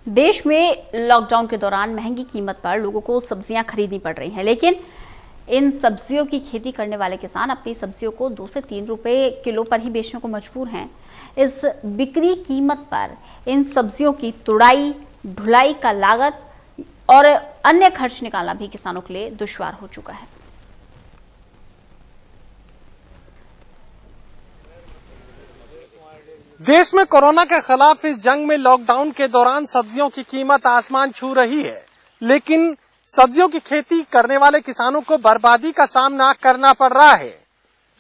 देश में लॉकडाउन के दौरान महंगी कीमत पर लोगों को सब्जियां खरीदनी पड़ रही हैं, लेकिन इन सब्जियों की खेती करने वाले किसान अपनी सब्जियों को 2 से 3 रुपए किलो पर ही बेचने को मजबूर हैं। इस बिक्री कीमत पर इन सब्जियों की तुड़ाई, ढुलाई का लागत और अन्य खर्च निकालना भी किसानों के लिए दुश्वार हो चुका है। देश में कोरोना के खिलाफ इस जंग में लॉकडाउन के दौरान सब्जियों की कीमत आसमान छू रही है, लेकिन सब्जियों की खेती करने वाले किसानों को बर्बादी का सामना करना पड़ रहा है।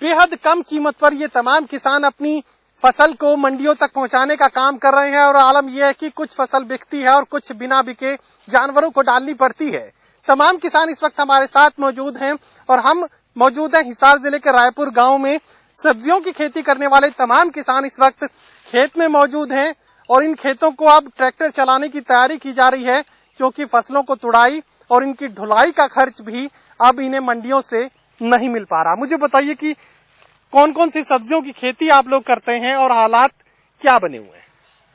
बेहद कम कीमत पर ये तमाम किसान अपनी फसल को मंडियों तक पहुंचाने का काम कर रहे हैं और आलम यह है कि कुछ फसल बिकती है और कुछ बिना बिके जानवरों को डालनी पड़ती है। तमाम किसान इस वक्त हमारे साथ मौजूद हैं और हम मौजूद हैं हिसार जिले के रायपुर गांव में। सब्जियों की खेती करने वाले तमाम किसान इस वक्त खेत में मौजूद हैं और इन खेतों को अब ट्रैक्टर चलाने की तैयारी की जा रही है, क्योंकि फसलों को तुड़ाई और इनकी ढुलाई का खर्च भी अब इन्हें मंडियों से नहीं मिल पा रहा। मुझे बताइए कि कौन कौन सी सब्जियों की खेती आप लोग करते हैं और हालात क्या बने हुए हैं?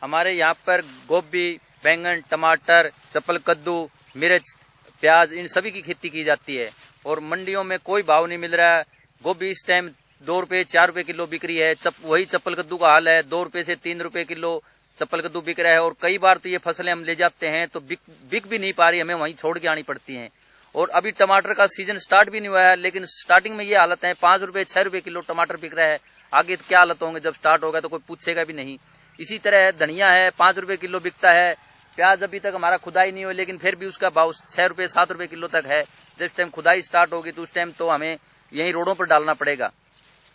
हमारे यहाँ पर गोभी, बैंगन, टमाटर, चप्पल कद्दू, मिर्च, प्याज, इन सभी की खेती की जाती है और मंडियों में कोई भाव नहीं मिल रहा है। गोभी इस टाइम 2 रुपए 4 रुपए किलो बिक रही है। वही चप्पल कद्दू का हाल है, 2 रुपए से 3 रुपए किलो चप्पल कद्दू बिक रहा है और कई बार तो ये फसलें हम ले जाते हैं तो बिक भी नहीं पा रही, हमें वहीं छोड़ के आनी पड़ती हैं। और अभी टमाटर का सीजन स्टार्ट भी नहीं हुआ है, लेकिन स्टार्टिंग में ये हालत है, 5 रुपए 6 रुपए किलो टमाटर बिक रहा है। आगे क्या हालत होंगे जब स्टार्ट होगा तो कोई पूछेगा भी नहीं। इसी तरह धनिया है, 5 रुपए किलो बिकता है। प्याज अभी तक हमारा खुदाई नहीं हुई, लेकिन फिर भी उसका भाव 6 रुपए 7 रुपए किलो तक है। जिस टाइम खुदाई स्टार्ट होगी तो उस टाइम तो हमें यही रोडों पर डालना पड़ेगा।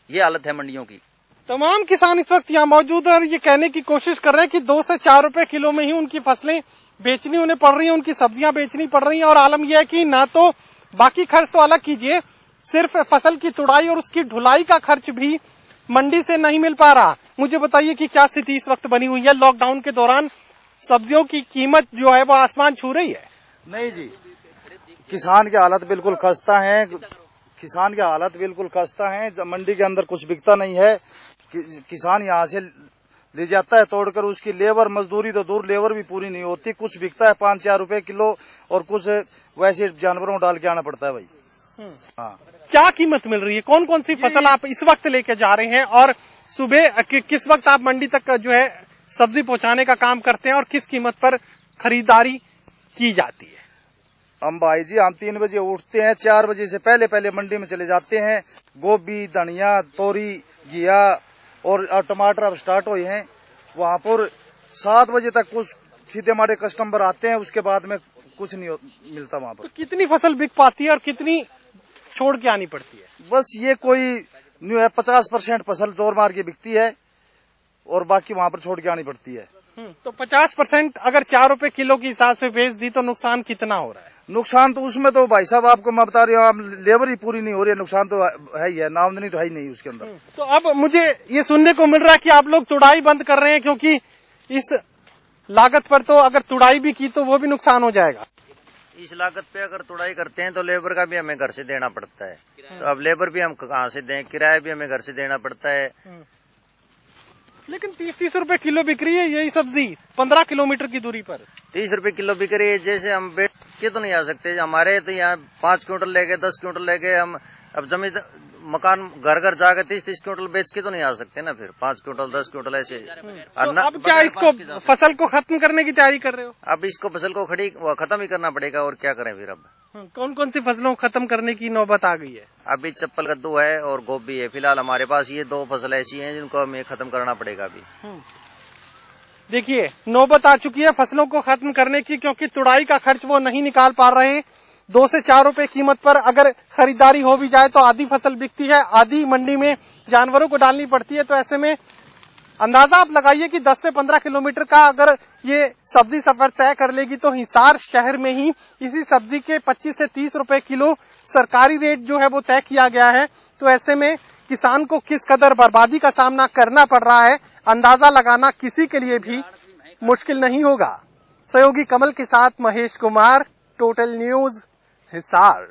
ये हालत है मंडियों की। तमाम किसान इस वक्त यहाँ मौजूद है और ये कहने की कोशिश कर रहे हैं कि 2 से 4 रुपए किलो में ही उनकी फसलें बेचनी उन्हें पड़ रही है, उनकी सब्जियां बेचनी पड़ रही हैं। और आलम यह है कि ना तो बाकी खर्च तो अलग कीजिए, सिर्फ फसल की तुड़ाई और उसकी ढुलाई का खर्च भी मंडी से नहीं मिल पा रहा। मुझे बताइए कि क्या स्थिति इस वक्त बनी हुई है? लॉकडाउन के दौरान सब्जियों की कीमत जो है वो आसमान छू रही है। नहीं जी, किसान की हालत बिल्कुल खस्ता है। किसान की हालत बिल्कुल खस्ता है। मंडी के अंदर कुछ बिकता नहीं है। किसान यहाँ से ले जाता है तोड़कर, उसकी लेबर मजदूरी तो दूर, लेबर भी पूरी नहीं होती। कुछ बिकता है 5-4 रुपए किलो और कुछ वैसे जानवरों को डाल के आना पड़ता है भाई। हाँ, क्या कीमत मिल रही है? कौन कौन सी फसल आप इस वक्त लेके जा रहे हैं और सुबह किस वक्त आप मंडी तक जो है सब्जी पहुंचाने का काम करते हैं और किस कीमत पर खरीदारी की जाती है? हम भाई जी, हम 3 बजे उठते हैं, 4 बजे से पहले मंडी में चले जाते हैं। गोभी, धनिया, तोरी, घिया और टमाटर अब स्टार्ट हुए हैं। वहाँ पर 7 बजे तक कुछ सीधे हमारे कस्टमर आते हैं, उसके बाद में कुछ नहीं मिलता वहाँ पर। तो कितनी फसल बिक पाती है और कितनी छोड़ के आनी पड़ती है? बस ये कोई न्यू है, 50% फसल जोर मार के बिकती है और बाकी वहाँ पर छोड़ के आनी पड़ती है। तो 50% अगर 4 रुपए किलो के हिसाब से बेच दी तो नुकसान कितना हो रहा है? नुकसान तो उसमें तो भाई साहब आपको मैं बता रही हूँ, लेबर ही पूरी नहीं हो रही है। नुकसान तो है ही है, आमदनी तो है ही नहीं उसके अंदर। तो अब मुझे ये सुनने को मिल रहा है कि आप लोग तुड़ाई बंद कर रहे हैं, क्योंकि इस लागत पर तो अगर तुड़ाई भी की तो वो भी नुकसान हो जाएगा। इस लागत पे अगर तुड़ाई करते हैं तो लेबर का भी हमें घर से देना पड़ता है। तो अब लेबर भी हम कहाँ से दें? किराया भी हमें घर से देना पड़ता है। लेकिन 30-30 रुपए किलो बिक रही है यही सब्जी 15 किलोमीटर की दूरी पर। 30 रुपए किलो बिक रही है। जैसे हम बेच के तो नहीं आ सकते। हमारे तो यहाँ 5 क्विंटल लेके 10 क्विंटल लेके हम अब जमीन मकान घर घर जाकर 30-30 क्विंटल बेच के तो नहीं आ सकते ना। फिर 5 क्विंटल 10 क्विंटल ऐसे। तो अब क्या इसको फसल को खत्म करने की तैयारी कर रहे हो? अब इसको फसल को खत्म ही करना पड़ेगा और क्या करें फिर। अब कौन कौन सी फसलों को खत्म करने की नौबत आ गई है? अभी चप्पल कद्दू है और गोभी है। फिलहाल हमारे पास ये 2 फसल ऐसी हैं जिनको हमें खत्म करना पड़ेगा अभी। देखिए, नौबत आ चुकी है फसलों को खत्म करने की, क्योंकि तुड़ाई का खर्च वो नहीं निकाल पा रहे हैं। 2 से 4 रुपए कीमत पर अगर खरीदारी हो भी जाए तो आधी फसल बिकती है, आधी मंडी में जानवरों को डालनी पड़ती है। तो ऐसे में अंदाजा आप लगाइए कि 10 से 15 किलोमीटर का अगर ये सब्जी सफर तय कर लेगी तो हिसार शहर में ही इसी सब्जी के 25 से 30 रुपए किलो सरकारी रेट जो है वो तय किया गया है। तो ऐसे में किसान को किस कदर बर्बादी का सामना करना पड़ रहा है, अंदाजा लगाना किसी के लिए भी मुश्किल नहीं होगा। सहयोगी कमल के साथ महेश कुमार, टोटल न्यूज, हिसार।